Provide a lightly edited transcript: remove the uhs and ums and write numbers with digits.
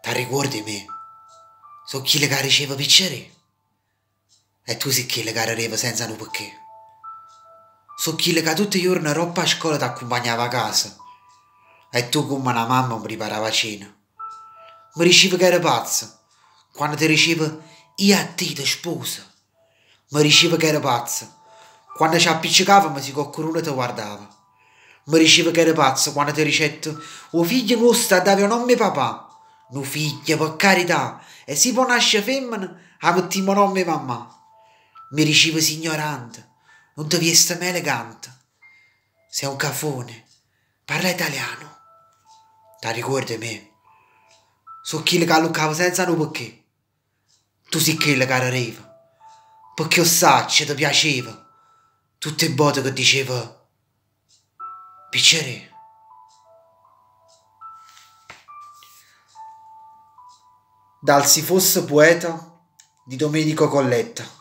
Ti ricordi me? So chi le che riceve piacere. E tu sei chi le che arriva senza un perché. So chi le che tutti i giorni roba a scuola ti accompagnava a casa. E tu come una mamma mi preparava cena. Mi diceva che era pazza. Quando ti ricevo io a te ti sposa. Mi diceva che era pazza. Quando ci appiccicava mi si coccoruno ti guardava. Mi diceva che era pazza quando ti ricetto o figlio nostro a dare un nome papà. No figlio, per carità, e se può nascere femmina, a mettiamo nome mamma. Mi diceva signorante, non ti veste mai elegante. Sei un cafone, parla italiano. Ti ricordi me? So chi che alluccava senza no perché. Tu sei quello che arriva. Perché io saccio ti piaceva. Tutte le volte che diceva piacere. Dal Si fosse poeta di Domenico Colletta.